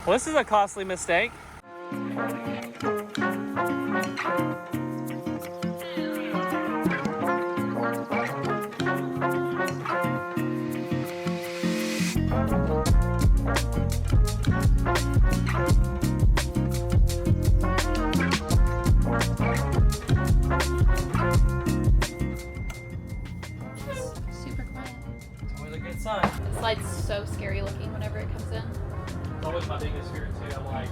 Well, this is a costly mistake. Super quiet. It's always a good sign. The slide's so scary looking whenever it comes in. It's always my biggest fear too. I'm like,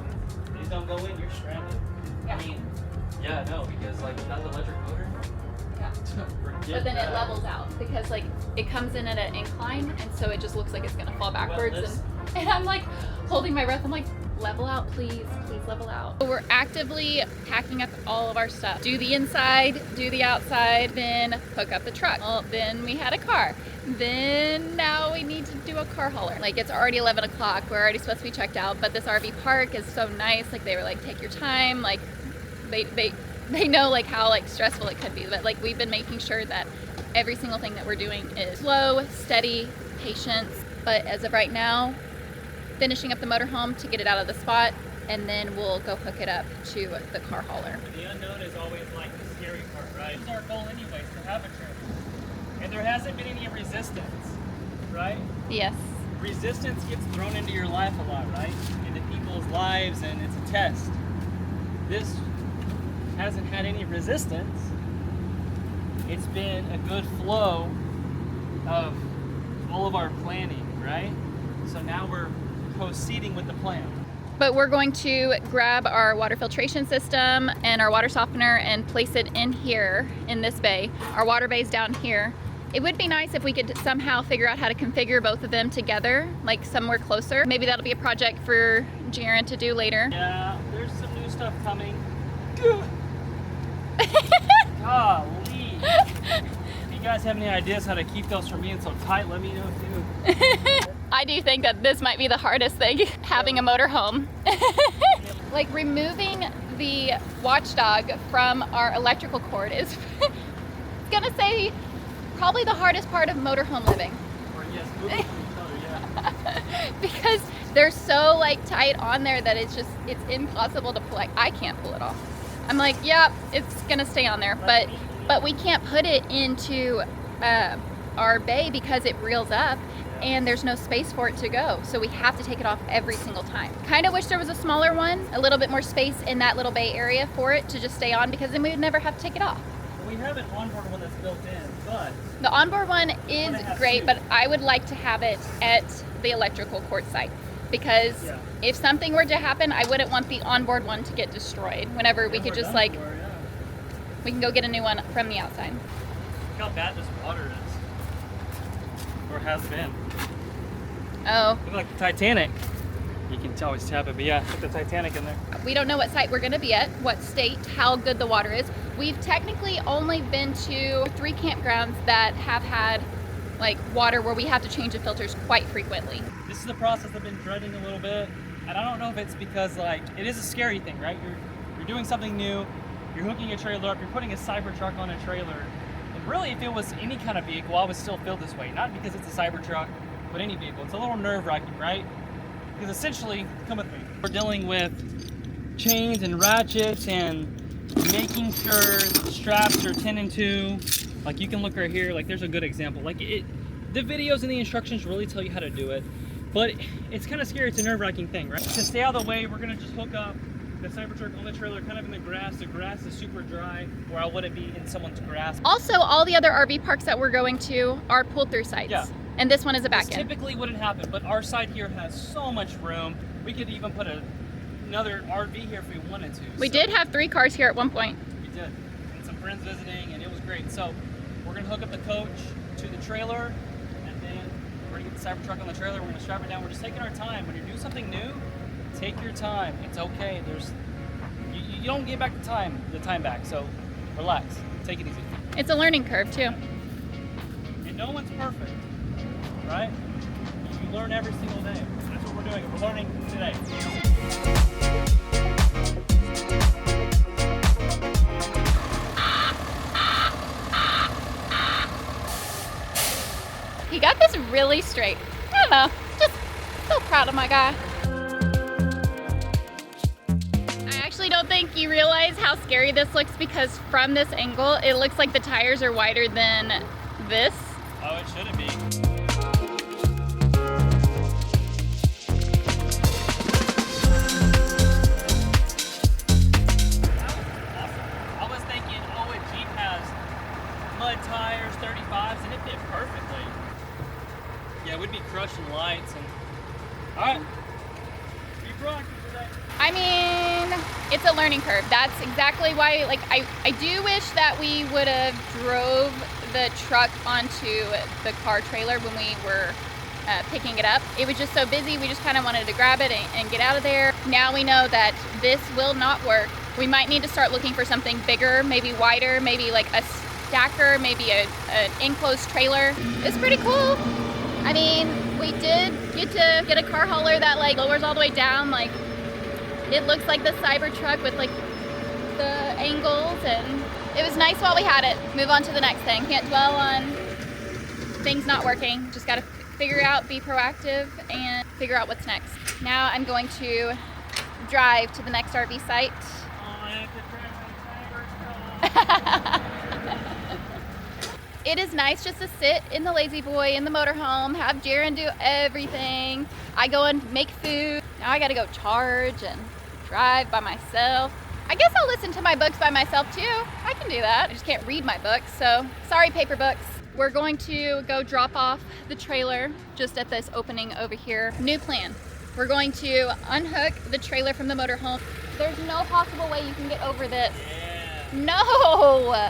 these don't go in, you're stranded. Yeah. I mean, yeah, no, because like without the electric motor, Yeah. forget But then that. it levels out because like it comes in at an incline and so it just looks like it's gonna fall backwards and I'm like holding my breath. I'm like, level out, please level out. So we're actively packing up all of our stuff. Do the inside, do the outside, then hook up the truck. Well, then we had a car. Then now we need to do a car hauler. Like it's already 11 o'clock. We're already supposed to be checked out, but this RV park is so nice. Like they were like, take your time. Like they know like how like stressful it could be, but like we've been making sure that every single thing that we're doing is slow, steady, patience. But as of right now, finishing up the motorhome to get it out of the spot, and then we'll go hook it up to the car hauler. The unknown is always like the scary part, right? It's our goal anyways, to have a trip. And there hasn't been any resistance, right? Yes. Resistance gets thrown into your life a lot, right? Into people's lives, and it's a test. This hasn't had any resistance. It's been a good flow of all of our planning, right? So now we're proceeding with the plan. But we're going to grab our water filtration system and our water softener and place it in here in this bay. Our water bay's down here. It would be nice if we could somehow figure out how to configure both of them together, like somewhere closer. Maybe that'll be a project for Jaren to do later. Yeah, there's some new stuff coming. Golly. If you guys have any ideas how to keep those from being so tight, let me know too. I do think that this might be the hardest thing, having a motorhome. Like removing the watchdog from our electrical cord is gonna say probably the hardest part of motorhome living. Or yes, moving from each other, yeah. Because they're so like tight on there that it's impossible to pull. Like I can't pull it off. I'm like, yeah, it's gonna stay on there, but we can't put it into our bay because it reels up and there's no space for it to go. So we have to take it off every single time. Kind of wish there was a smaller one, a little bit more space in that little bay area for it to just stay on, because then we would never have to take it off. We have an onboard one that's built in, but The onboard one is great, but I would like to have it at the electrical cord site, because if something were to happen, I wouldn't want the onboard one to get destroyed whenever we could just like, we can go get a new one from the outside. Look how bad this water is. Or has been. Oh. Look like the Titanic. You can always tap it, but yeah, put the Titanic in there. We don't know what site we're gonna be at, what state, how good the water is. We've technically only been to 3 campgrounds that have had like water where we have to change the filters quite frequently. This is the process I've been dreading a little bit, and I don't know if it's because like it is a scary thing, right? You're doing something new, you're hooking a trailer up, you're putting a Cybertruck on a trailer, and really if it was any kind of vehicle, I would still feel this way. Not because it's a Cybertruck, but any vehicle. It's a little nerve-wracking, right? Because essentially, come with me, we're dealing with chains and ratchets and making sure the straps are 10 and 2. Like you can look right here, like there's a good example. Like the videos and the instructions really tell you how to do it, but it's kind of scary. It's a nerve-wracking thing, right? To stay out of the way, we're gonna just hook up the Cybertruck on the trailer kind of in the grass. The grass is super dry, or I wouldn't be in someone's grass. Also, all the other RV parks that we're going to are pull-through sites. Yeah. And this one is a back This end. typically wouldn't happen, but our side here has so much room. We could even put another RV here if we wanted to. We did have 3 cars here at one point. We did, and some friends visiting, and it was great. So we're gonna hook up the coach to the trailer, and then we're gonna get the Cybertruck on the trailer. We're gonna strap it down. We're just taking our time. When you do something new, take your time. It's okay. You don't get back the time back. So relax, take it easy. It's a learning curve too. And no one's perfect, right? You learn every single day. That's what we're doing. We're learning today. He got this really straight. I don't know, just so proud of my guy. think you realize how scary this looks because from this angle, it looks like the tires are wider than this. Oh, it shouldn't be. I was thinking, oh, a Jeep has mud tires, 35s, and it fit perfectly. Yeah, we'd be crushing lights and. All right. Keep rocking today. I mean, it's a learning curve. That's exactly why, like, I do wish that we would have drove the truck onto the car trailer when we were picking it up. It was just so busy, we just kind of wanted to grab it and get out of there. Now we know that this will not work. We might need to start looking for something bigger, maybe wider, maybe like a stacker, maybe an enclosed trailer. It's pretty cool. I mean, we did get a car hauler that like lowers all the way down, like it looks like the Cybertruck with like the angles, and it was nice while we had it. Move on to the next thing. Can't dwell on things not working. Just gotta figure out, be proactive, and figure out what's next. Now I'm going to drive to the next RV site. Oh, I have to drive my Cybertruck. It is nice just to sit in the lazy boy in the motorhome, have Jaron do everything. I go and make food. Now I gotta go charge and drive by myself. I guess I'll listen to my books by myself too. I can do that. I just can't read my books, so sorry paper books. We're going to go drop off the trailer just at this opening over here. New plan. We're going to unhook the trailer from the motorhome. There's no possible way you can get over this. Yeah. No!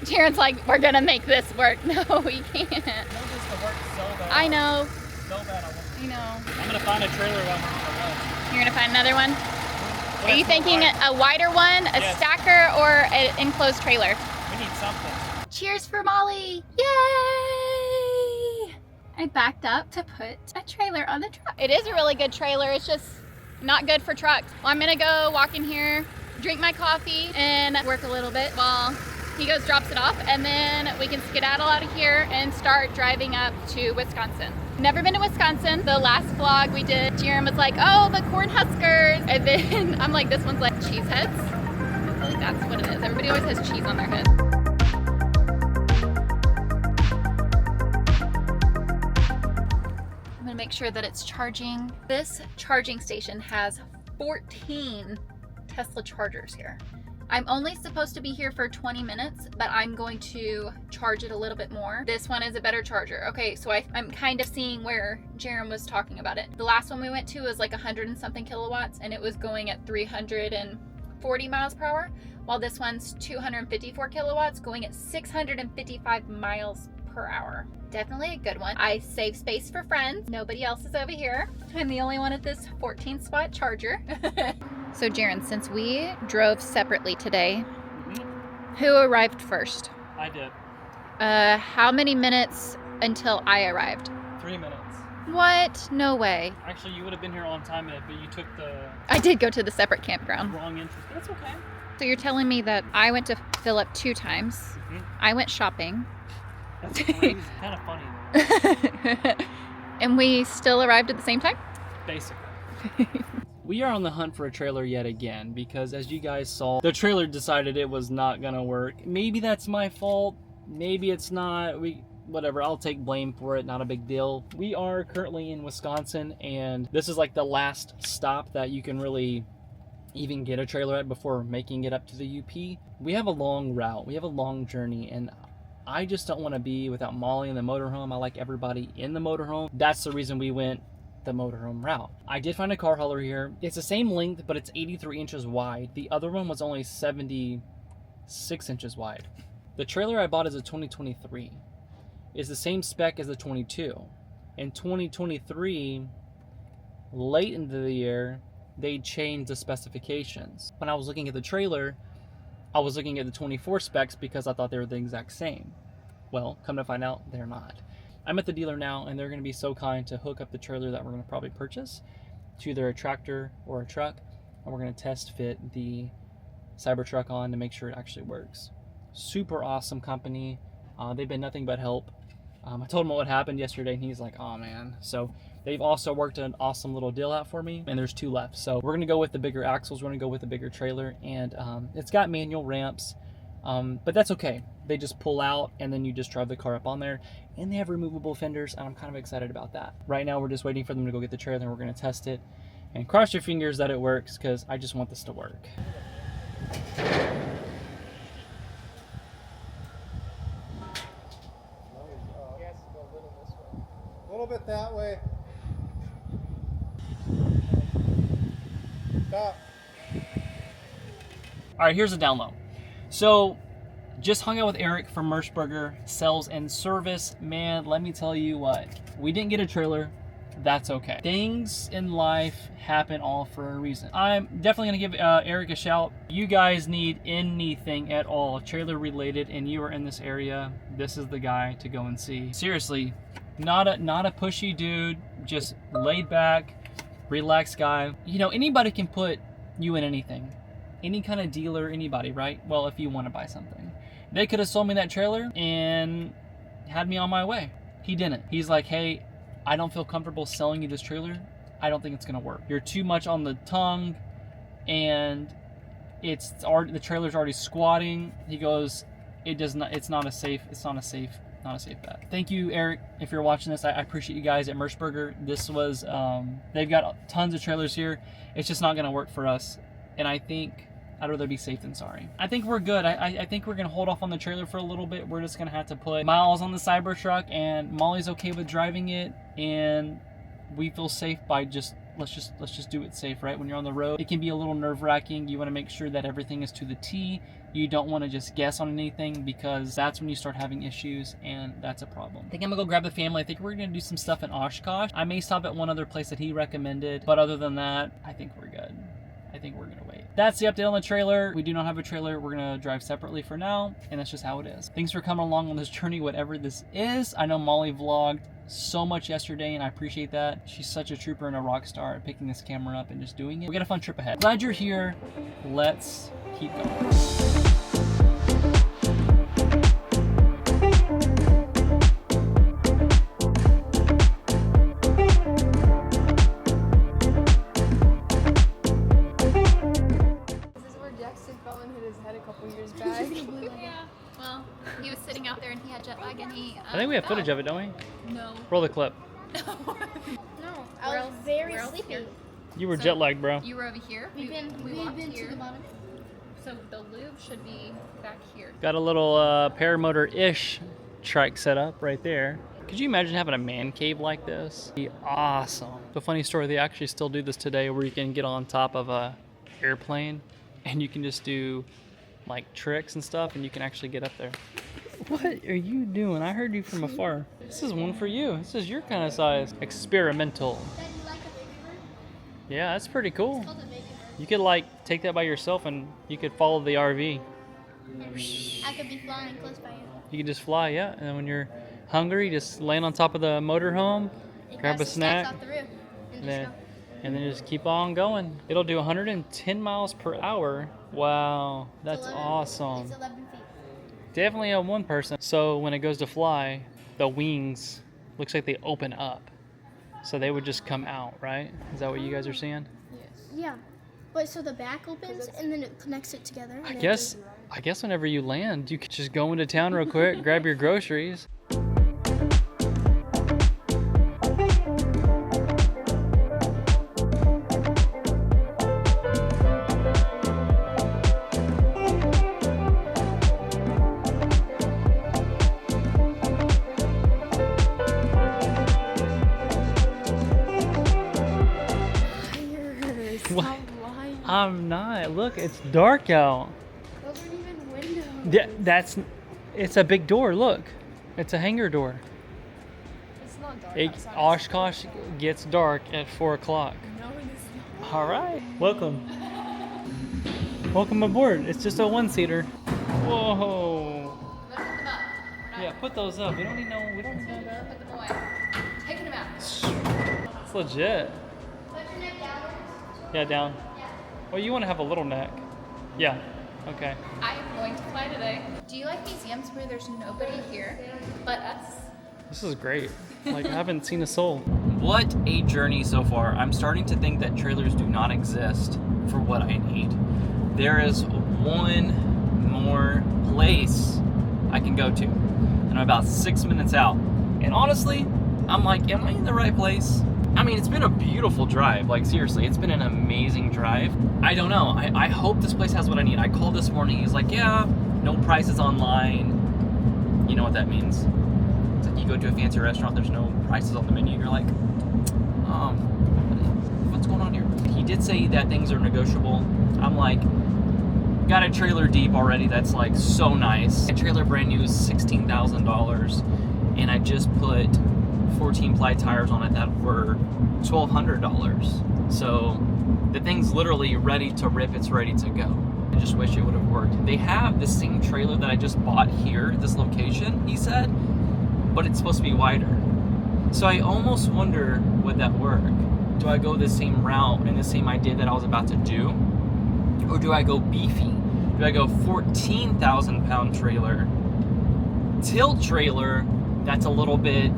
Jaren's like, we're gonna make this work. No, we can't. I want this to work so bad. I know. So bad I want. I know. I'm gonna find a trailer while we're on the road. You're gonna find another one? What Are you else thinking wide? a wider one, a Yes. stacker, or an enclosed trailer? We need something. Cheers for Molly! Yay! I backed up to put a trailer on the truck. It is a really good trailer. It's just not good for trucks. Well, I'm gonna go walk in here, drink my coffee, and work a little bit while he goes drops it off, and then we can skedaddle out of here and start driving up to Wisconsin. Never been to Wisconsin. The last vlog we did, Jaron was like, oh, the corn huskers. And then I'm like, this one's like cheese heads. I feel like that's what it is. Everybody always has cheese on their head. I'm gonna make sure that it's charging. This charging station has 14 Tesla chargers here. I'm only supposed to be here for 20 minutes, but I'm going to charge it a little bit more. This one is a better charger. Okay, so I'm kind of seeing where Jaron was talking about it. The last one we went to was like 100 and something kilowatts, and it was going at 340 miles per hour, while this one's 254 kilowatts going at 655 miles per hour. Definitely a good one. I save space for friends. Nobody else is over here. I'm the only one at this 14 spot charger. So Jaron, since we drove separately today, who arrived first? I did. How many minutes until I arrived? 3 minutes. What? No way. Actually, you would have been here on time, but you took the I did go to the separate campground. wrong entrance. That's okay. So you're telling me that I went to fill up 2 times. Mhm. I went shopping. That's kind of funny though. And we still arrived at the same time? Basically. We are on the hunt for a trailer yet again because, as you guys saw, the trailer decided it was not gonna work. Maybe that's my fault. Maybe it's not. Whatever, I'll take blame for it. Not a big deal. We are currently in Wisconsin, and this is like the last stop that you can really even get a trailer at before making it up to the UP. We have a long route. We have a long journey, and I just don't want to be without Molly in the motorhome. I like everybody in the motorhome. That's the reason we went the motorhome route. I did find a car hauler here. It's the same length, but it's 83 inches wide. The other one was only 76 inches wide. The trailer I bought is a 2023. It's the same spec as the 22. In 2023, late into the year, they changed the specifications. When I was looking at the trailer, I was looking at the 24 specs because I thought they were the exact same. Well, come to find out, they're not. I'm at the dealer now, and they're going to be so kind to hook up the trailer that we're going to probably purchase to either a tractor or a truck, and we're going to test fit the Cybertruck on to make sure it actually works. Super awesome company. They've been nothing but help. I told him what happened yesterday, and he's like, oh man. So They've also worked an awesome little deal out for me, and there's 2 left. So we're gonna go with the bigger axles, we're gonna go with the bigger trailer, and it's got manual ramps, but that's okay. They just pull out and then you just drive the car up on there, and they have removable fenders, and I'm kind of excited about that. Right now we're just waiting for them to go get the trailer, and we're gonna test it, and cross your fingers that it works, because I just want this to work. A little bit that way. Stop. All right, here's a down low. So just hung out with Eric from Merschberger Sales and Service. Man, let me tell you what, we didn't get a trailer. That's okay. Things in life happen all for a reason. I'm definitely gonna give Eric a shout. You guys need anything at all trailer related and you are in this area, this is the guy to go and see. Seriously, not a pushy dude, just laid back, relaxed guy. You know, anybody can put you in anything. Any kind of dealer, anybody, right? Well, if you want to buy something. They could have sold me that trailer and had me on my way. He didn't. He's like, hey, I don't feel comfortable selling you this trailer. I don't think it's gonna work. You're too much on the tongue, and the trailer's already squatting. He goes, it's not a safe bet. Thank you, Eric, if you're watching this. I appreciate you guys at Merschberger. This was, they've got tons of trailers here. It's just not gonna work for us, and I think I'd rather be safe than sorry. I think we're good. I think we're gonna hold off on the trailer for a little bit. We're just gonna have to put miles on the Cybertruck, and Molly's okay with driving it, and we feel safe by let's just do it safe, right? When you're on the road, it can be a little nerve-wracking. You want to make sure that everything is to the T. You don't want to just guess on anything, because that's when you start having issues, and that's a problem. I think I'm gonna go grab the family. I think we're gonna do some stuff in Oshkosh. I may stop at one other place that he recommended, but other than that, I think we're good. I think we're gonna wait. That's the update on the trailer. We do not have a trailer. We're gonna drive separately for now, and that's just how it is. Thanks for coming along on this journey, whatever this is. I know Molly vlogged so much yesterday, and I appreciate that. She's such a trooper and a rock star at picking this camera up and just doing it. We got a fun trip ahead. Glad you're here. Let's keep going. I think we have footage of it, don't we? No. Roll the clip. No, I was very sleepy. You were jet lagged, bro. You were over here. We've been to the bottom. So the lube should be back here. Got a little paramotor-ish trike set up right there. Could you imagine having a man cave like this? Be awesome. The funny story, they actually still do this today, where you can get on top of a airplane and you can just do like tricks and stuff, and you can actually get up there. What are you doing? I heard you from afar. This is one for you. This is your kind of size. Experimental. Dad, you like a baby bird? Yeah, that's pretty cool. It's called a baby bird. You could like take that by yourself and you could follow the RV. I could be flying close by you. You could just fly, yeah. And then when you're hungry, just land on top of the motorhome, grab a snack, Off the roof and and then just keep on going. It'll do 110 miles per hour. Wow, that's awesome. It's 11 feet. Definitely a one person. So when it goes to fly, the wings looks like they open up. So they would just come out, right? Is that what you guys are seeing? Yeah. But so the back opens and then it connects it together. I guess whenever you land, you could just go into town real quick, grab your groceries. What? I'm not. Look, it's dark out. Those aren't even windows. Yeah, it's a big door. Look, it's a hangar door. It's not dark outside. Oshkosh gets dark at 4 o'clock. No, it is not. All right, welcome. Welcome aboard. It's just a one-seater. Whoa. Yeah, put those up. We don't need that. Put them away. Taking them out. It's legit. Put your neck downwards. Yeah, down. Yeah. Well, you want to have a little neck. Yeah. Okay. I am going to fly today. Do you like museums where there's nobody here but us? This is great. Like, I haven't seen a soul. What a journey so far. I'm starting to think that trailers do not exist for what I need. There is one more place I can go to, and I'm about 6 minutes out. And honestly, I'm like, am I in the right place? I mean, it's been a beautiful drive. Like, seriously, it's been an amazing drive. I don't know. I hope this place has what I need. I called this morning. He's like, yeah, no prices online. You know what that means. It's like you go to a fancy restaurant, there's no prices on the menu. You're like, what's going on here? He did say that things are negotiable. I'm like, got a trailer deep already. That's like so nice. A trailer brand new is $16,000. And I just put 14 ply tires on it that were $1,200. So the thing's literally ready to rip. It's ready to go. I just wish it would have worked. They have the same trailer that I just bought here, this location, he said, but it's supposed to be wider. So I almost wonder, would that work? Do I go the same route and the same idea that I was about to do? Or do I go beefy? Do I go 14,000 pound trailer, tilt trailer, that's a little bit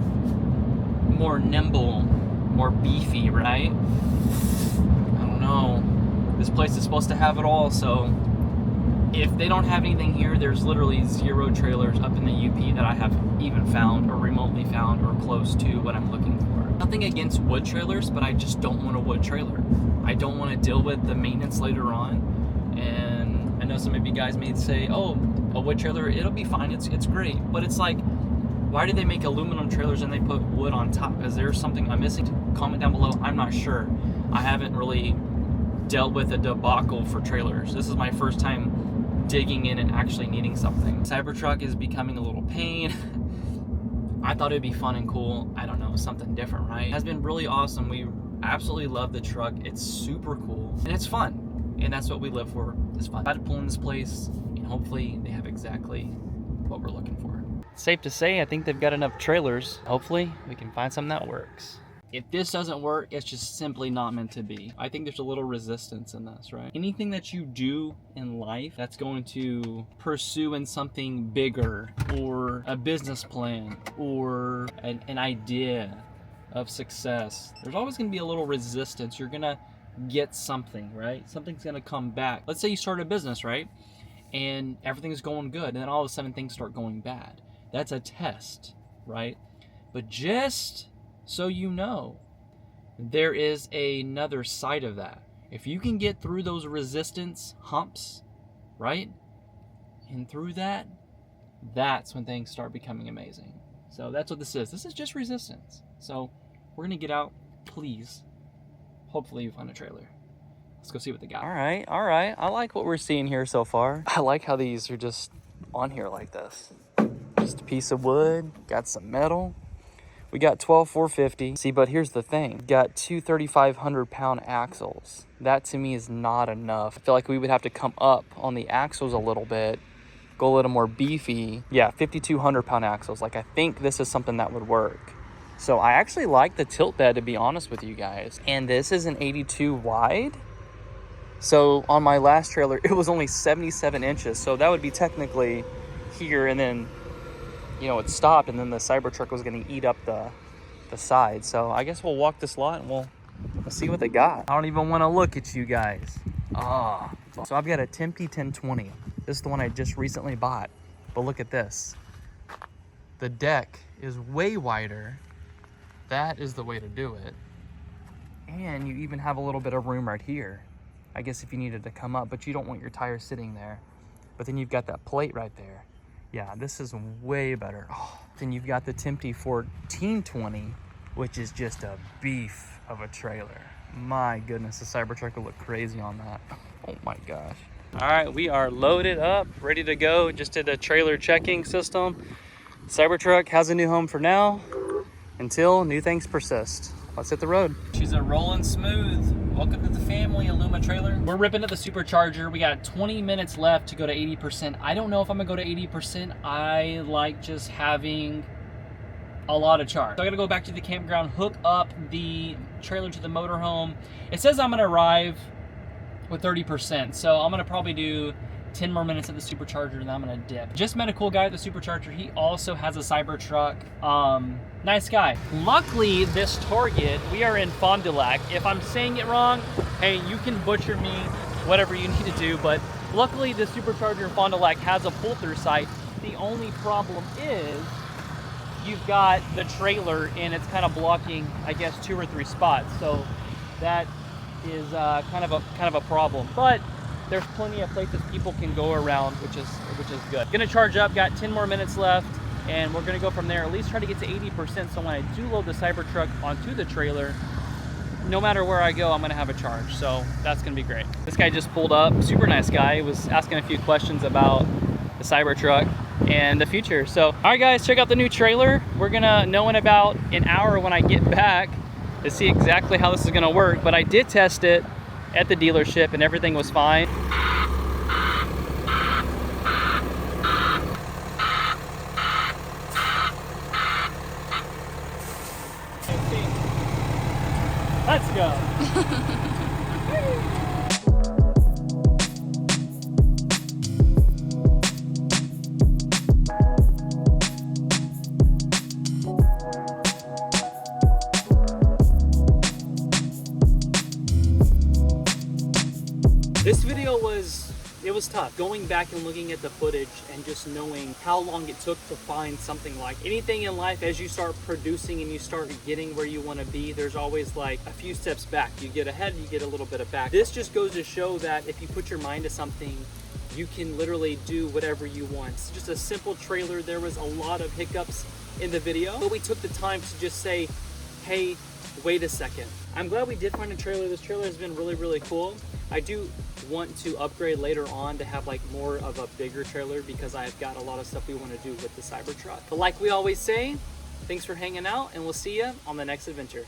more nimble, more beefy, right? I don't know. This place is supposed to have it all, so if they don't have anything here, there's literally 0 trailers up in the UP that I have even found or remotely found or close to what I'm looking for. Nothing against wood trailers, but I just don't want a wood trailer. I don't want to deal with the maintenance later on. And I know some of you guys may say, oh, a wood trailer, it'll be fine, it's great. But it's like, why do they make aluminum trailers and they put wood on top? Is there something I'm missing? Comment down below. I'm not sure. I haven't really dealt with a debacle for trailers. This is my first time digging in and actually needing something. Cybertruck is becoming a little pain. I thought it'd be fun and cool. I don't know, something different, right? It has been really awesome. We absolutely love the truck. It's super cool and it's fun. And that's what we live for. It's fun. I had to pull in this place and hopefully they have exactly what we're looking for. Safe to say, I think they've got enough trailers. Hopefully we can find something that works. If this doesn't work, it's just simply not meant to be. I think there's a little resistance in this, right? Anything that you do in life that's going to pursue in something bigger or a business plan or an idea of success, there's always gonna be a little resistance. You're gonna get something, right? Something's gonna come back. Let's say you start a business, right? And everything's going good, and then all of a sudden things start going bad. That's a test, right? But just so you know, there is another side of that. If you can get through those resistance humps, right? And through that, that's when things start becoming amazing. So that's what this is. This is just resistance. So we're gonna get out, please. Hopefully you find a trailer. Let's go see what they got. All right. I like what we're seeing here so far. I like how these are just on here like this. Just a piece of wood, got some metal. We got 12,450. See, but here's the thing. Got two 3,500 pound axles. That to me is not enough. I feel like we would have to come up on the axles a little bit, go a little more beefy. Yeah, 5,200 pound axles. Like, I think this is something that would work. So I actually like the tilt bed, to be honest with you guys. And this is an 82 wide. So on my last trailer, it was only 77 inches. So that would be technically here, and then, you know, it stopped, and then the Cybertruck was going to eat up the side. So I guess we'll walk this lot and we'll see what they got. I don't even want to look at you guys. So I've got a Tempe 1020. This is the one I just recently bought. But look at this. The deck is way wider. That is the way to do it. And you even have a little bit of room right here. I guess if you needed to come up, but you don't want your tires sitting there. But then you've got that plate right there. Yeah, this is way better. Then you've got the Tempe 1420, which is just a beef of a trailer. My goodness, the Cybertruck will look crazy on that. Oh my gosh. All right, we are loaded up, ready to go. Just did a trailer checking system. Cybertruck has a new home for now, until new things persist. Let's hit the road. She's a rolling smooth. Welcome to the family, Illuma trailer. We're ripping to the supercharger. We got 20 minutes left to go to 80%. I don't know if I'm gonna go to 80%. I like just having a lot of charge. So I gotta go back to the campground, hook up the trailer to the motorhome. It says I'm gonna arrive with 30%. So I'm gonna probably do 10 more minutes at the supercharger and then I'm gonna dip. Just met a cool guy at the supercharger. He also has a Cybertruck. Nice guy. Luckily, this Target, we are in Fond du Lac. If I'm saying it wrong, hey, you can butcher me, whatever you need to do, but luckily the supercharger in Fond du Lac has a pull-through site. The only problem is you've got the trailer and it's kind of blocking, I guess, 2 or 3 spots. So that is kind of a problem. But there's plenty of places people can go around, which is good. Gonna charge up, got 10 more minutes left, and we're gonna go from there. At least try to get to 80%. So when I do load the Cybertruck onto the trailer, no matter where I go, I'm gonna have a charge. So that's gonna be great. This guy just pulled up, super nice guy. Was asking a few questions about the Cybertruck and the future. So, all right guys, check out the new trailer. We're gonna know in about an hour when I get back to see exactly how this is gonna work. But I did test it at the dealership and everything was fine. Let's go. This video was tough. Going back and looking at the footage and just knowing how long it took to find something like anything in life. As you start producing and you start getting where you want to be, there's always like a few steps back. You get ahead, you get a little bit of back. This just goes to show that if you put your mind to something, you can literally do whatever you want. It's just a simple trailer. There was a lot of hiccups in the video, but we took the time to just say, hey, wait a second. I'm glad we did find a trailer. This trailer has been really, really cool. I do want to upgrade later on to have like more of a bigger trailer because I've got a lot of stuff we want to do with the Cybertruck. But like we always say, thanks for hanging out and we'll see you on the next adventure.